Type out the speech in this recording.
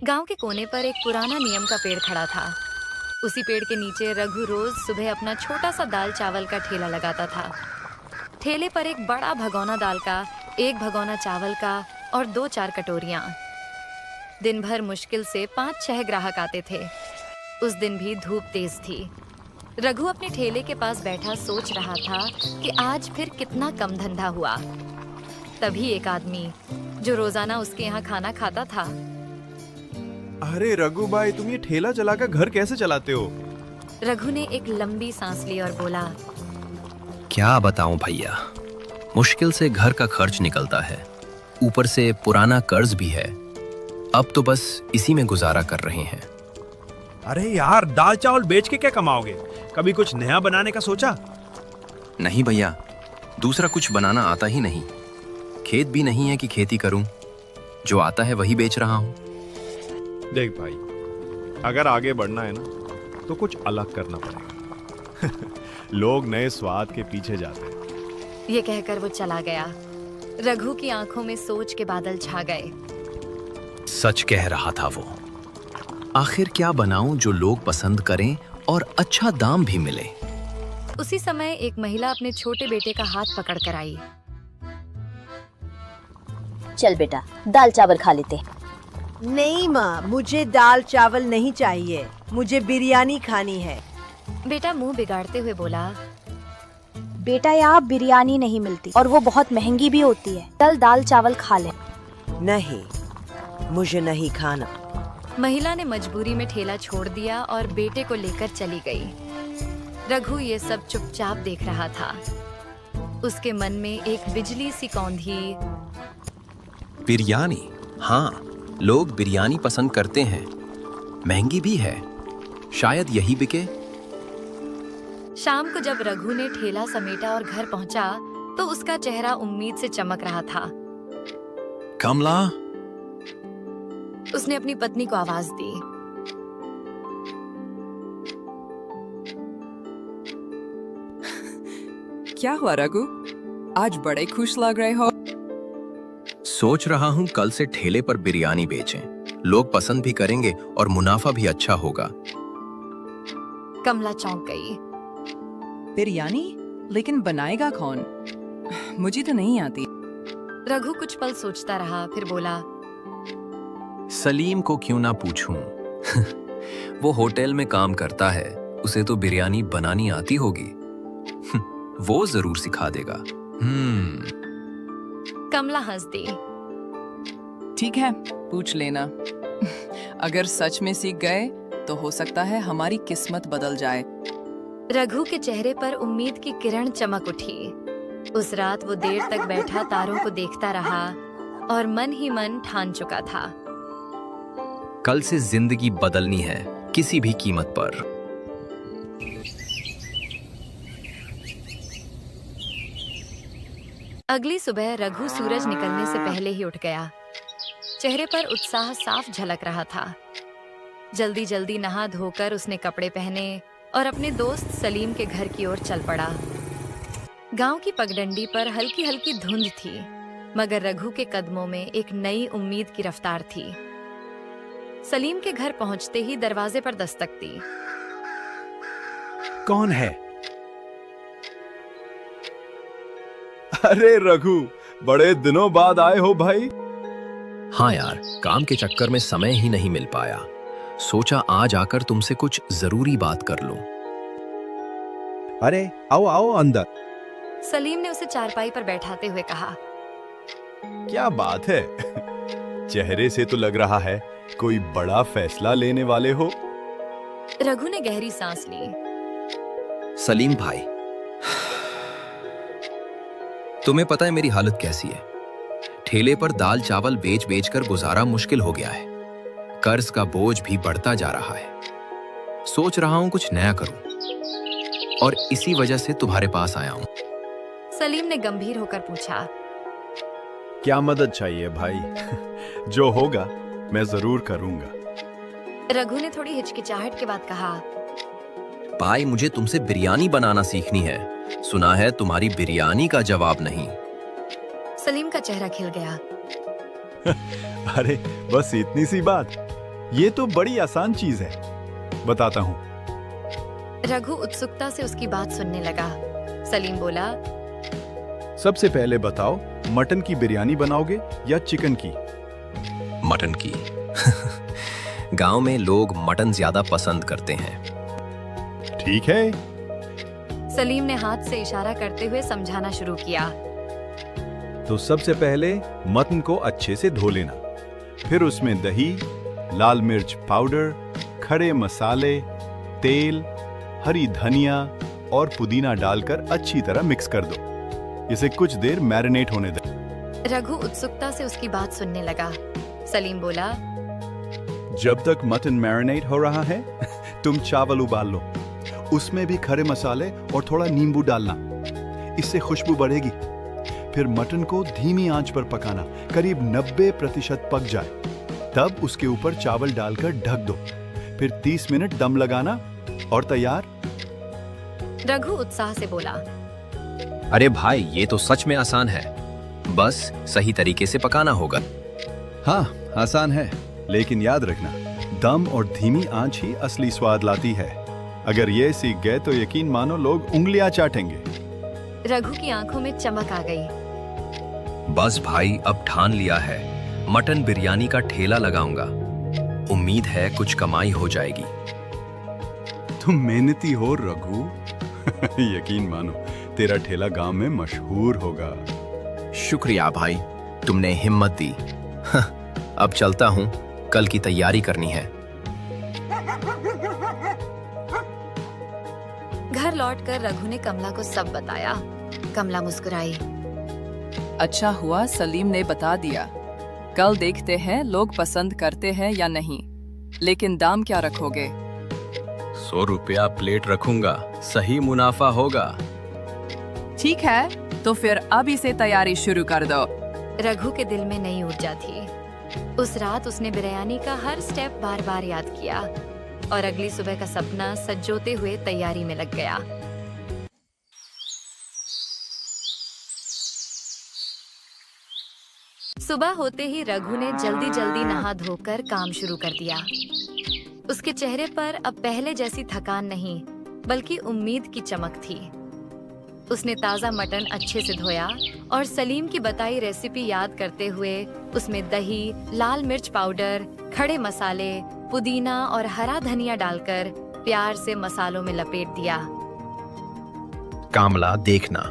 गांव के कोने पर एक पुराना नीम का पेड़ खड़ा था। उसी पेड़ के नीचे रघु रोज सुबह अपना छोटा सा दाल चावल का ठेला लगाता था। ठेले पर एक बड़ा भगोना दाल का, एक भगोना चावल का और 2-4 कटोरियां। दिन भर मुश्किल से 5-6 ग्राहक आते थे। उस दिन भी धूप तेज थी। रघु अपने ठेले के पास बैठा सोच रहा था कि आज फिर कितना कम धंधा हुआ। तभी एक आदमी जो रोजाना उसके यहाँ खाना खाता था। अरे रघु भाई, तुम ये ठेला चलाकर घर कैसे चलाते हो? रघु ने एक लंबी सांस ली और बोला, क्या बताऊं भैया, मुश्किल से घर का खर्च निकलता है, ऊपर से पुराना कर्ज भी है। अब तो बस इसी में गुजारा कर रहे हैं। अरे यार, दाल चावल बेच के क्या कमाओगे? कभी कुछ नया बनाने का सोचा? नहीं भैया, दूसरा कुछ बनाना आता ही नहीं। खेत भी नहीं है कि खेती करूं, जो आता है वही बेच रहा हूं। देख भाई, अगर आगे बढ़ना है ना तो कुछ अलग करना पड़ेगा। लोग नए स्वाद के पीछे जाते हैं। ये कहकर वो चला गया। रघु की आंखों में सोच के बादल छा गए। सच कह रहा था वो। आखिर क्या बनाऊं जो लोग पसंद करें और अच्छा दाम भी मिले। उसी समय एक महिला अपने छोटे बेटे का हाथ पकड़ कर आई। चल बेटा, दाल चावल खा लेते। नहीं माँ, मुझे दाल चावल नहीं चाहिए, मुझे बिरयानी खानी है। बेटा मुंह बिगाड़ते हुए बोला, बेटा यहाँ बिरयानी नहीं मिलती और वो बहुत महंगी भी होती है। चल दाल चावल खा ले। नहीं, मुझे नहीं खाना। महिला ने मजबूरी में ठेला छोड़ दिया और बेटे को लेकर चली गई। रघु ये सब चुपचाप देख रहा था। उसके मन में एक बिजली सी कौंधी। बिरयानी, हाँ, लोग बिरयानी पसंद करते हैं, महंगी भी है, शायद यही बिके। शाम को जब रघु ने ठेला समेटा और घर पहुंचा तो उसका चेहरा उम्मीद से चमक रहा था। कमला, उसने अपनी पत्नी को आवाज दी। क्या हुआ रघु, आज बड़े खुश लग रहे हो? सोच रहा हूँ कल से ठेले पर बिरयानी बेचें, लोग पसंद भी करेंगे और मुनाफा भी अच्छा होगा। कमला चौंक गई। बिरयानी? लेकिन बनाएगा कौन? मुझे तो नहीं आती। रघु कुछ पल सोचता रहा, फिर बोला, सलीम को क्यों ना पूछूं? वो होटल में काम करता है, उसे तो बिरयानी बनानी आती होगी। वो जरूर सिखा देगा। कमला हंस दी। ठीक है, पूछ लेना। अगर सच में सीख गए तो हो सकता है हमारी किस्मत बदल जाए। रघु के चेहरे पर उम्मीद की किरण चमक उठी। उस रात वो देर तक बैठा तारों को देखता रहा और मन ही मन ठान चुका था, कल से जिंदगी बदलनी है, किसी भी कीमत पर। अगली सुबह रघु सूरज निकलने से पहले ही उठ गया। चेहरे पर उत्साह साफ झलक रहा था। जल्दी जल्दी नहा धोकर उसने कपड़े पहने और अपने दोस्त सलीम के घर की ओर चल पड़ा। गांव की पगडंडी पर हल्की हल्की धुंध थी, मगर रघु के कदमों में एक नई उम्मीद की रफ्तार थी। सलीम के घर पहुंचते ही दरवाजे पर दस्तक दी। कौन है? अरे रघु, बड़े दिनों बाद आए हो भाई। हाँ यार, काम के चक्कर में समय ही नहीं मिल पाया। सोचा आज आकर तुमसे कुछ जरूरी बात कर लूं। अरे आओ आओ अंदर। सलीम ने उसे चारपाई पर बैठाते हुए कहा, क्या बात है? चेहरे से तो लग रहा है कोई बड़ा फैसला लेने वाले हो। रघु ने गहरी सांस ली। सलीम भाई, तुम्हें पता है मेरी हालत कैसी है? ठेले पर दाल चावल बेच बेच कर गुजारा मुश्किल हो गया है। कर्ज का बोझ भी बढ़ता जा रहा है। सोच रहा हूं कुछ नया करूं और इसी वजह से तुम्हारे पास आया हूं। सलीम ने गंभीर होकर पूछा, क्या मदद चाहिए भाई? जो होगा मैं जरूर करूंगा। रघु ने थोड़ी हिचकिचाहट के बाद कहा, भाई मुझे तुमसे बिरयानी बनाना सीखनी है। सुना है तुम्हारी बिरयानी का जवाब नहीं। सलीम का चेहरा खिल गया। अरे बस इतनी सी बात। ये तो बड़ी आसान चीज है, बताता हूँ। रघु उत्सुकता से उसकी बात सुनने लगा। सलीम बोला, सबसे पहले बताओ, मटन की बिरयानी बनाओगे या चिकन की? मटन की। गांव में लोग मटन ज्यादा पसंद करते हैं। ठीक है। सलीम ने हाथ से इशारा करते हुए समझाना शुरू किया। तो सबसे पहले मटन को अच्छे से धो लेना, फिर उसमें दही, लाल मिर्च पाउडर, खड़े मसाले, तेल, हरी धनिया और पुदीना डालकर अच्छी तरह मिक्स कर दो। इसे कुछ देर मैरिनेट होने दें। रघु उत्सुकता से उसकी बात सुनने लगा। सलीम बोला, जब तक मटन मैरिनेट हो रहा है, तुम चावल उबाल लो। उसमें भी खड़े मसाले और थोड़ा नींबू डालना, इससे खुशबू बढ़ेगी। फिर मटन को धीमी आंच पर पकाना, करीब 90% पक जाए। तब उसके ऊपर चावल डालकर ढक दो। फिर 30 मिनट दम लगाना और तैयार। रघु उत्साह से बोला, अरे भाई, ये तो सच में आसान है, बस सही तरीके से पकाना होगा। हाँ, आसान है, लेकिन याद रखना, दम और धीमी आंच ही असली स्वाद लाती है। अगर ये सीख गए तो यकीन मानो लोग उंगलियां चाटेंगे। रघु की आंखों में चमक आ गई। बस भाई, अब ठान लिया है, मटन बिरयानी का ठेला लगाऊंगा। उम्मीद है कुछ कमाई हो जाएगी। तुम मेहनती हो रघु। यकीन मानो, तेरा ठेला गांव में मशहूर होगा। शुक्रिया भाई, तुमने हिम्मत दी। अब चलता हूँ, कल की तैयारी करनी है। घर लौटकर रघु ने कमला को सब बताया। कमला मुस्कुराई। अच्छा हुआ सलीम ने बता दिया। कल देखते हैं लोग पसंद करते हैं या नहीं। लेकिन दाम क्या रखोगे? 100 रुपया प्लेट रखूंगा, सही मुनाफा होगा। ठीक है, तो फिर अब इसे तैयारी शुरू कर दो। रघु के दिल में नई ऊर्जा थी। उस रात उसने बिरयानी का हर स्टेप बार बार याद किया और अगली सुबह का सपना सजोते हुए तैयारी में लग गया। सुबह होते ही रघु ने जल्दी जल्दी नहा धोकर काम शुरू कर दिया। उसके चेहरे पर अब पहले जैसी थकान नहीं, बल्कि उम्मीद की चमक थी। उसने ताज़ा मटन अच्छे से धोया और सलीम की बताई रेसिपी याद करते हुए उसमें दही, लाल मिर्च पाउडर, खड़े मसाले, पुदीना और हरा धनिया डालकर प्यार से मसालों में लपेट दिया। कामला, देखना,